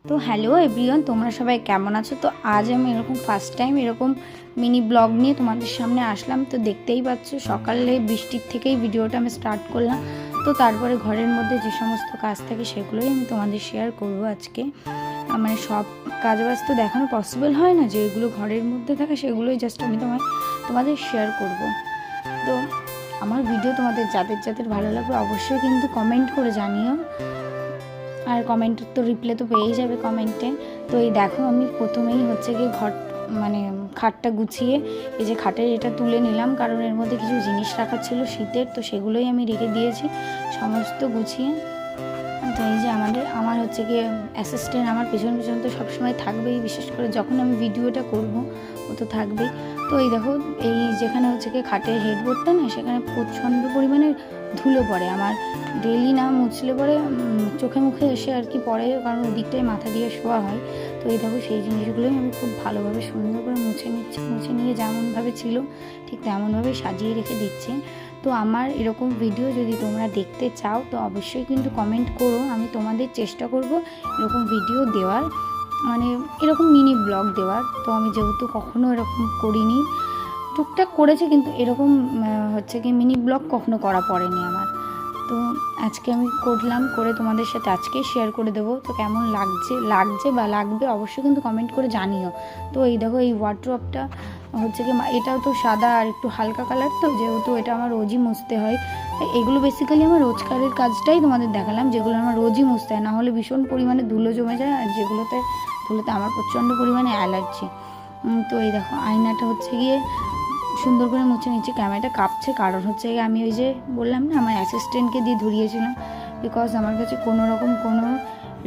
তো hello everyone, তোমরা সবাই কেমন আছো? তো আজ আমি এরকম ফার্স্ট টাইম এরকম মিনি ব্লগ নিয়ে তোমাদের সামনে আসলাম। তো দেখতেই পাচ্ছ সকালে বৃষ্টির থেকেই ভিডিওটা আমি স্টার্ট করলাম। তো তারপরে ঘরের মধ্যে যে সমস্ত কাজ থাকে সেগুলোই আমি তোমাদের শেয়ার করব আজকে। মানে সব কাজ বাজ তো দেখানো পসিবল হয় না, যেগুলো ঘরের মধ্যে থাকে সেগুলোই জাস্ট আমি তোমাদের শেয়ার করব। তো আমার ভিডিও তোমাদের যাদের যাদের ভালো লাগবে অবশ্যই কিন্তু কমেন্ট করে জানিও, আর কমেন্টের তো রিপ্লাই তো পেয়েই যাবে কমেন্টে। তো এই দেখো আমি প্রথমেই হচ্ছে গিয়ে মানে খাটটা গুছিয়ে এই যে খাটের এটা তুলে নিলাম, কারণ এর মধ্যে কিছু জিনিস রাখার ছিল শীতের, তো সেগুলোই আমি রেখে দিয়েছি সমস্ত গুছিয়ে। তো এই যে আমার হচ্ছে গিয়ে অ্যাসিস্ট্যান্ট আমার পেছন পেছন তো সবসময় থাকবেই, বিশেষ করে যখন আমি ভিডিওটা করব ও তো থাকবেই। তো এই দেখো এই যেখানে হচ্ছে গিয়ে খাটের হেডবোর্ডটা না, সেখানে প্রচণ্ড পরিমাণে ধুলো পড়ে আমার, ডেলি না মুছলে পরে চোখে মুখে এসে আর কি পড়ে, কারণ ওই দিকটায় মাথা দিয়ে শোয়া হয়। তো এই দেখো সেই জিনিসগুলোই আমি খুব ভালোভাবে সুন্দর করে মুছে নিচ্ছি, মুছে নিয়ে যেমনভাবে ছিল ঠিক তেমনভাবে সাজিয়ে রেখে দিচ্ছি। তো আমার এরকম ভিডিও যদি তোমরা দেখতে চাও তো অবশ্যই কিন্তু কমেন্ট করো, আমি তোমাদের চেষ্টা করব এরকম ভিডিও দেওয়ার, মানে এরকম মিনি ব্লগ দেওয়ার। তো আমি যেহেতু কখনো এরকম করিনি, টুকটাক করেছে কিন্তু এরকম হচ্ছে কি মিনি ব্লগ কখনো করা পড়েনি আমার। তো আজকে আমি করলাম, করে তোমাদের সাথে আজকেই শেয়ার করে দেবো। তো কেমন লাগছে বা লাগবে অবশ্যই কিন্তু কমেন্ট করে জানিও। তো এই দেখো এই ওয়ার্ড্রপটা হচ্ছে কি, এটাও তো সাদা আর একটু হালকা কালার, তো যেহেতু এটা আমার রোজই মুছতে হয়, এগুলো বেসিক্যালি আমার রোজকারের কাজটাই তোমাদের দেখালাম, যেগুলো আমার রোজই মুছতে হয়, নাহলে ভীষণ পরিমাণে ধুলো জমে যায়, আর ধুলোতে আমার প্রচণ্ড পরিমাণে অ্যালার্জি। তো এই দেখো আয়নাটা হচ্ছে গিয়ে সুন্দর করে মুছে নিচ্ছি। ক্যামেরাটা কাঁপছে, কারণ হচ্ছে আমি ওই যে বললাম না আমার অ্যাসিস্ট্যান্টকে দিয়ে ধরিয়েছিলাম, বিকজ আমার কাছে কোনো রকম কোনো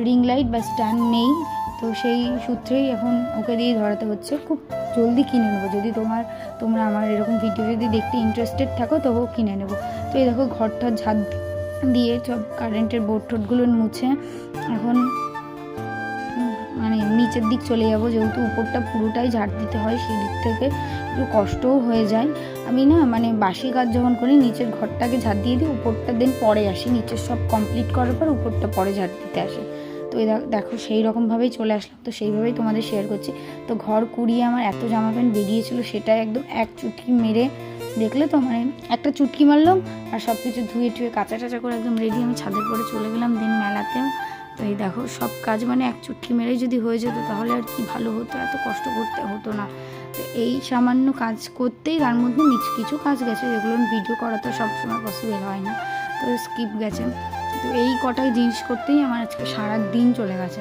রিং লাইট বা স্ট্যান্ড নেই। তো সেই সূত্রেই এখন ওকে দিয়ে ধরাতে হচ্ছে। খুব জলদি কিনে নেবো, যদি তোমরা আমার এরকম ভিডিও যদি দেখতে ইন্টারেস্টেড থাকো তবুও কিনে নেবো। তো এই দেখো ঘরটা ঝাঁট দিয়ে সব কারেন্টের বোর্ড টোডগুলো মুছে এখন মানে নিচের দিক চলে যাব, যেহেতু উপরটা পুরোটাই ঝাড় দিতে হয়, সেই দিক থেকে একটু কষ্টও হয়ে যায়। আমি না মানে বাসি কাজ যখন করি নিচের ঘরটাকে ঝাড় দিয়ে দিই, উপরটা দেন পরে আসি, নিচের সব কমপ্লিট করার পর উপরটা পরে ঝাড় দিতে আসে। তো এই দেখো সেই রকমভাবেই চলে আসলাম, তো সেইভাবেই তোমাদের শেয়ার করছি। তো ঘর কুড়িয়ে আমার এত জামা প্যান্ট বেরিয়েছিল, সেটা একদম এক চুটকি মেরে দেখলে তো, মানে একটা চুটকি মারলাম আর সব কিছু ধুয়ে টুয়ে কাঁচা টাচা করে একদম রেডি আমি ছাদের পরে চলে গেলাম দিন মেলাতেও। তো এই দেখো সব কাজ মানে এক চুটকি মেরেই যদি হয়ে যেত তাহলে আর কি ভালো হতো, এত কষ্ট করতে হতো না। তো এই সামান্য কাজ করতেই তার মধ্যে কিছু কাজ গেছে, যেগুলো ভিডিও করা তো সবসময় পসিবল হয় না, তো স্কিপ গেছে। তো এই কটাই জিনিস করতেই আমার আজকে সারা দিন চলে গেছে।